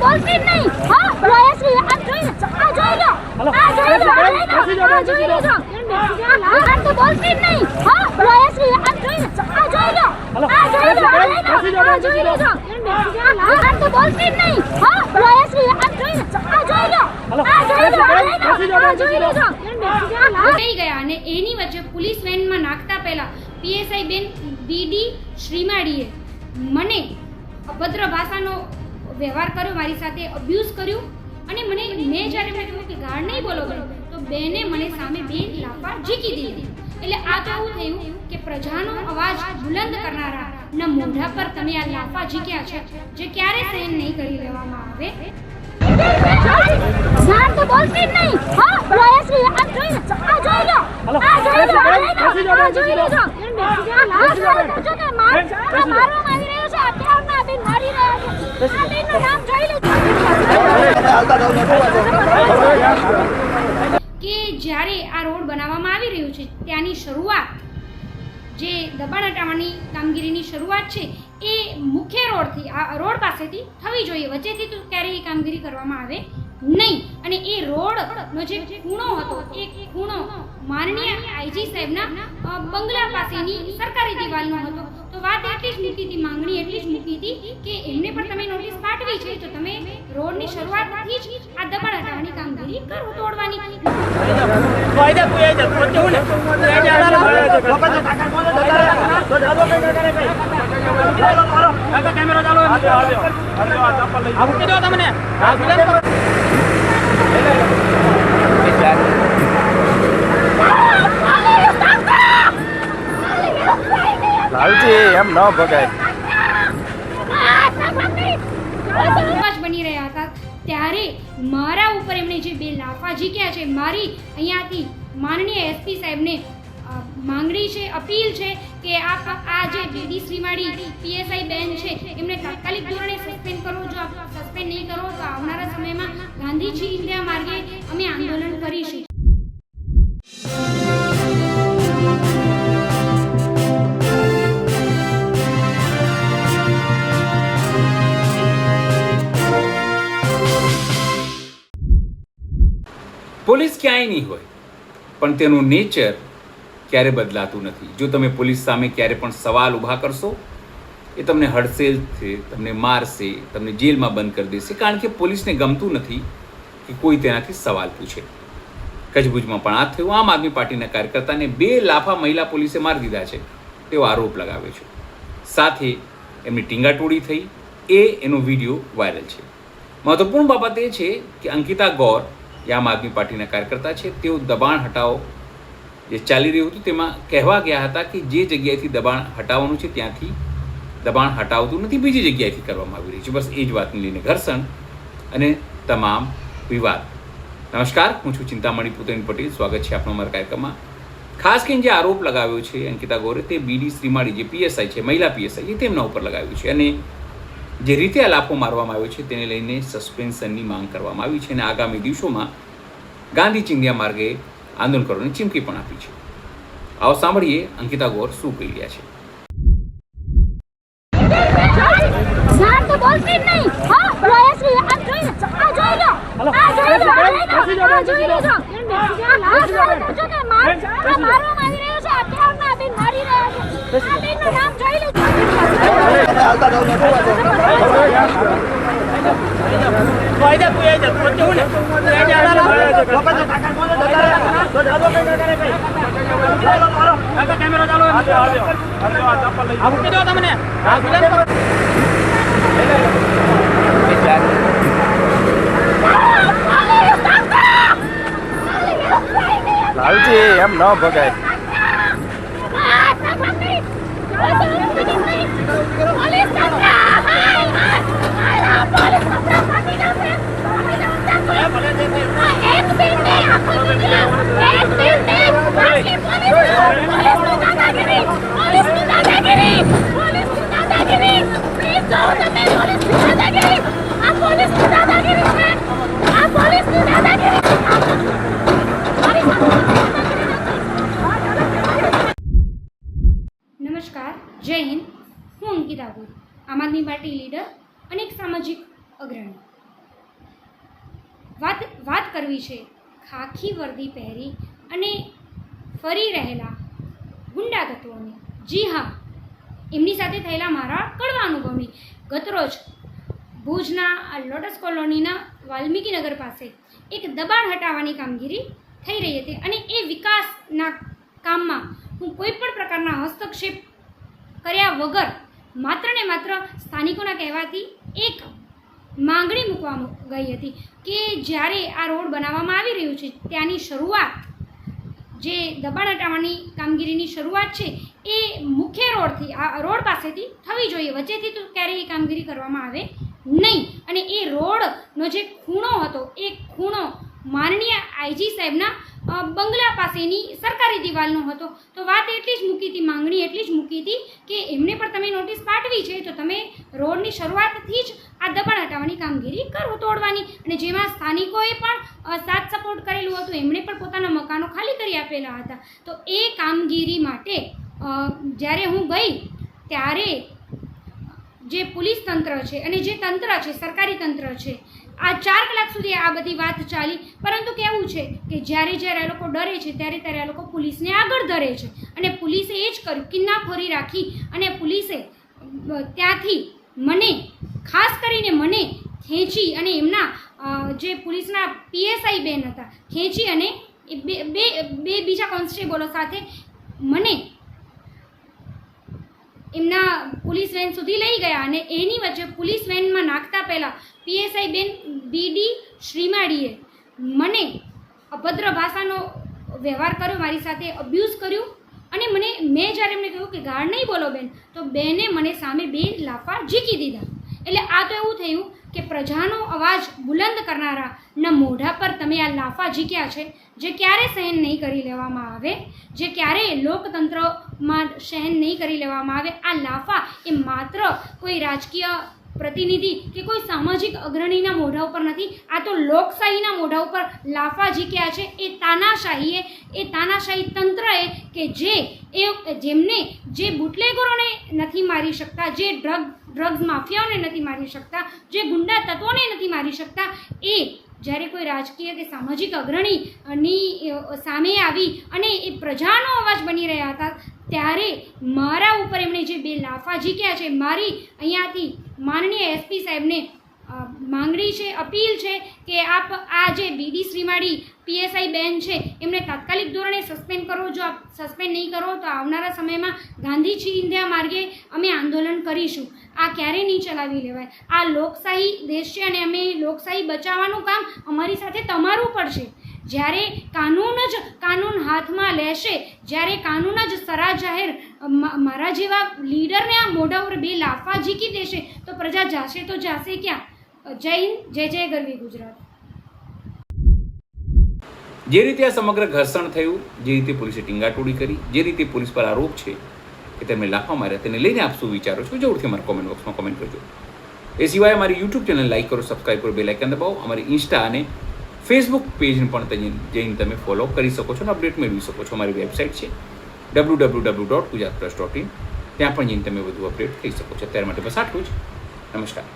બોલતી જ નહીં. હા વાયસરી આ જોઈ લો. આ જોઈ લો. આ જોઈ લો. આ જોઈ લો. આ તો બોલતી જ નહીં. હા વાયસરી આ જોઈ લો. આ જોઈ લો. આ જોઈ લો. આ જોઈ લો. આ તો બોલતી જ નહીં. હા વાયસરી આ જોઈ લો. આ જોઈ લો. આ જોઈ લો. આ જોઈ લો. થઈ ગયા અને એની વચ્ચે પોલીસ વેનમાં નાખતા પહેલા પીએસઆઈ બેન બીડી શ્રીમાળીએ મને અભદ્ર ભાષાનો વ્યવહાર કર્યો, મારી સાથે અબ્યુઝ કર્યું અને મેં જ્યારે મેં કહ્યું કે ગાળ નહીં બોલો તો બેને મને સામે બે લાફા ઝીકી દીધી. એટલે આ તો એવું થયું કે પ્રજાનો અવાજ બુલંદ કરનારા ના મોઢા પર તમે આ લાફા ઝીક્યા છે જે ક્યારે સહન નહીં કરી લેવામાં આવે. ગાળ તો બોલતી જ નહીં. હા વાયસરી આ જોઈ લો. આ જોઈ લો. આ જોઈ લો. આ જોઈ લો. જો કે મારવામાં આવી રહ્યો છે. અત્યારમાં બેન મારી રહ્યા છે. આ બેનનું નામ જોઈ લો. કે જ્યારે આ રોડ બનાવવામાં આવી રહ્યું છે ત્યાંની શરૂઆત જે દબાણ હટાવવાની કામગીરીની શરૂઆત છે એ મુખ્ય રોડથી આ રોડ પાસેથી થવી જોઈએ, વચ્ચેથી તો ક્યારેય કામગીરી કરવામાં આવે નહીં. અને એ રોડનો જે ખૂણો હતો એ ખૂણો માનનીય આઈજી સાહેબના બંગલા પાસેની સરકારી દિવાલનો હતો. તો વાત એટલી જ મૂકી હતી, માંગણી એટલી જ મૂકી હતી કે એમને પણ તમે નોટિસ પાઠવી છે તો તમે રોડની શરૂઆતથી જ આ દબાણ હટાવવાની કામગીરી કરો, તોડવાની. લાલજી એમ ન ભગાય. બની રહ્યા હતા ત્યારે મારા ઉપર એમણે જે બે લાફા ઝીક્યા છે, મારી અહીંયાથી માનનીય એસપી સાહેબને માંગણી છે, અપીલ છે કે આ જે બીડી શ્રીમાળી પીએસઆઈ બેન છે એમને તાત્કાલિક ધોરણે સસ્પેન્ડ કરો. જો આપ સસ્પેન્ડ નહીં કરો તો આવનારા સમયમાં ગાંધીજી ઇન્ડિયા માર્ગે અમે આંદોલન કરીશું. પોલીસ ક્યાંય નહીં હોય પણ તેનું નેચર ક્યારે બદલાતું નથી. જો તમે પોલીસ સામે ક્યારે પણ સવાલ ઊભા કરશો એ તમને હડસેલશે, તમને મારશે, તમને જેલમાં બંધ કરી દેશે, કારણ કે પોલીસને ગમતું નથી કે કોઈ તેનાથી સવાલ પૂછે. કચ્છભુજમાં પણ આ થયું. આમ આદમી પાર્ટીના કાર્યકર્તાને બે લાફા મહિલા પોલીસે મારી દીધા છે તેવો આરોપ લગાવ્યો છે. સાથે એમની ટીંગાટોળી થઈ, એનો વિડીયો વાયરલ છે. મહત્વપૂર્ણ બાબત એ છે કે અંકિતા ગૌર એ આમ આદમી પાર્ટીના કાર્યકર્તા છે. તેઓ દબાણ હટાવો જે ચાલી રહ્યું હતું તેમાં કહેવા ગયા હતા કે જે જગ્યાએથી દબાણ હટાવવાનું છે ત્યાંથી દબાણ હટાવતું નથી, બીજી જગ્યાએથી કરવામાં આવી રહ્યું છે. બસ એ જ વાતને લઈને ઘર્ષણ અને તમામ વિવાદ. નમસ્કાર, હું છું ચિંતામણી પુતેન પટેલ. સ્વાગત છે આપનો અમારા કાર્યક્રમમાં. ખાસ કરીને જે આરોપ લગાવ્યો છે અંકિતા ગૌરે તે બીડી શ્રીમાળી જે પીએસઆઈ છે, મહિલા પીએસઆઈ, એ તેમના ઉપર લગાવ્યું છે અને જે રીતે આ લાફો મારવામાં આવ્યો છે તેને લઈને સસ્પેન્શનની માંગ કરવામાં આવી છે અને આગામી દિવસોમાં ગાંધી ચિંધ્યા માર્ગે આંદોલન કરવાની ચીમકી પણ આપી છે. આવો સાંભળીએ અંકિતા ગૌર શું કહી રહ્યા છે. ગાળ તો બોલતી જ નહીં. હા વાયસરી આ જોઈ લો. આ જોઈ લો. આ જોઈ લો. આ જોઈ લો. જો કે મારવામાં આવી રહ્યો છે. અત્યારમાં બેન મારી રહ્યા છે. આ બેનનું નામ જોઈ લો. લાલજી એમ ન ભગાય. નમસ્કાર, જય હિન્દ. હું અંકિતા ગૌર, આમ આદમી પાર્ટી લીડર અને એક સામાજિક અગ્રણી. વાત કરવી છે ખાખી વર્દી પહેરી અને ફરી રહેલા ગુંડા તત્વોની. જી હા, એમની સાથે થયેલા મારા કડવા અનુભવની. ગતરોજ ભુજના લોટસ કોલોનીના વાલ્મીકી નગર પાસે એક દબાણ હટાવવાની કામગીરી થઈ રહી હતી અને એ વિકાસના કામમાં હું કોઈ પણ પ્રકારના હસ્તક્ષેપ કર્યા વગર માત્ર ને માત્ર સ્થાનિકોના કહેવાથી એક માંગણી મૂકવામાં ગઈ હતી કે જ્યારે આ રોડ બનાવવામાં આવી રહ્યું છે ત્યાંની શરૂઆત, જે દબાણ હટાવવાની કામગીરીની શરૂઆત છે એ મુખ્ય રોડથી, આ રોડ પાસેથી થવી જોઈએ. વચ્ચેથી તો ક્યારેય એ કામગીરી કરવામાં આવે નહીં. અને એ રોડનો જે ખૂણો હતો એ ખૂણો માનનીય આઈજી સાહેબના બંગલા પાસેની સરકારી દિવાલનો હતો. તો વાત એટલી જ મૂકી હતી, માંગણી એટલી જ મૂકી હતી કે એમને પણ તમે નોટિસ પાઠવી છે તો તમે રોડની શરૂઆતથી જ આ દબાણ હટાવવાની કામગીરી કરો, તોડવાની. અને જેમાં સ્થાનિકોએ પણ સાથ સપોર્ટ કરેલું હતું, એમણે પણ પોતાના મકાનો ખાલી કરી આપેલા હતા. તો એ કામગીરી માટે જ્યારે હું ગઈ ત્યારે જે પોલીસ તંત્ર છે અને જે તંત્ર છે, સરકારી તંત્ર છે, આ 4 કલાક સુધી આ બધી વાત ચાલી. પરંતુ કેવું છે કે જ્યારે આ લોકો ડરે છે ત્યારે આ લોકો પોલીસને આગળ ધરે છે. અને પોલીસે એ જ કર્યું, કિન્નાખોરી રાખી અને પોલીસે ત્યાંથી મને, ખાસ કરીને મને ખેંચી અને એમના જે પોલીસના પીએસઆઈ બેન હતા, ખેંચી અને બે બીજા કોન્સ્ટેબલો સાથે મને એમના પોલીસ વેન સુધી લઈ ગયા. અને એની વચ્ચે પોલીસ વેનમાં નાખતા પહેલાં પીએસઆઈ બેન બીડી શ્રીમાળીએ મને અભદ્ર ભાષાનો વ્યવહાર કર્યો, મારી સાથે અબ્યુઝ કર્યું. અને મેં જ્યારે એમને કહ્યું કે ગાળ નહીં બોલો બેન, તો બેને મને સામે 2 લાફા ઝીકી દીધા. એટલે આ તો એવું થયું કે પ્રજાનો અવાજ બુલંદ કરનારાના મોઢા પર તમે આ લાફા ઝીક્યા છે, જે ક્યારે સહન નહીં કરી લેવામાં આવે, જે ક્યારેય લોકતંત્રમાં સહન નહીં કરી લેવામાં આવે. આ લાફા એ માત્ર કોઈ રાજકીય પ્રતિનિધિ કે કોઈ સામાજિક અગ્રણીના મોઢા ઉપર નથી, આ તો લોકશાહીના મોઢા ઉપર લાફા ઝીક્યા છે. એ તાનાશાહી તંત્રએ કે જેમને જે બુટલેગરોને નથી મારી શકતા, જે ડ્રગ્સ માફિયાઓને નથી મારી શકતા, જે ગુંડા તત્વોને નથી મારી શકતા, એ જ્યારે કોઈ રાજકીય કે સામાજિક અગ્રણીની સામે આવી અને એ પ્રજાનો અવાજ બની રહ્યા હતા ત્યારે મારા ઉપર એમણે જે 2 લાફા ઝીક્યા છે. મારી અહીંયાથી માનનીય એસપી સાહેબને માંગણી છે, અપીલ છે કે આપ આ જે બીડી શ્રીમાળી પીએસઆઈ બેન છે એમને તાત્કાલિક ધોરણે સસ્પેન્ડ કરો. જો આપ સસ્પેન્ડ નહીં કરો તો આવનારા સમયમાં ગાંધી ચિંધ્યા માર્ગે અમે આંદોલન કરીશું. આ ક્યારેય નહીં ચલાવી લેવાય. આ લોકશાહી દેશ છે અને અમે લોકશાહી બચાવવાનું કામ અમારી સાથે તમારું પડશે. જ્યારે કાનૂન હાથમાં લેશે, જ્યારે કાનૂન જ સરા જાહેર મારા જેવા લીડરને આ મોઢા ઉપર 2 લાફા ઝીકી દેશે તો પ્રજા જાશે તો જાશે ક્યાં? જય હિન્દ, જય ગરવી ગુજરાત. જે રીતે આ સમગ્ર ઘર્ષણ થયું, જે રીતે પોલીસે ટીંગાટોળી કરી, જે રીતે પોલીસ પર આરોપ છે કે તેમને લાફા માર્યા, તેને લઈને આપ શું વિચારો છો? જરૂરથી અમારા કોમેન્ટ બોક્સમાં કોમેન્ટ કરજો. એ સિવાય અમારી યુટ્યુબ ચેનલ લાઈક કરો, સબસ્ક્રાઈબ કરો, બેલ આઇકન દબાવો. અમારી ઇન્સ્ટા અને ફેસબુક પેજને પણ જઈને તમે ફોલો કરી શકો છો અને અપડેટ મેળવી શકો છો. અમારી વેબસાઇટ છે www.gujaratplus.in. ત્યાં પણ જઈને તમે વધુ અપડેટ થઈ શકો છો. અત્યારે માટે બસ આટલું જ. નમસ્કાર.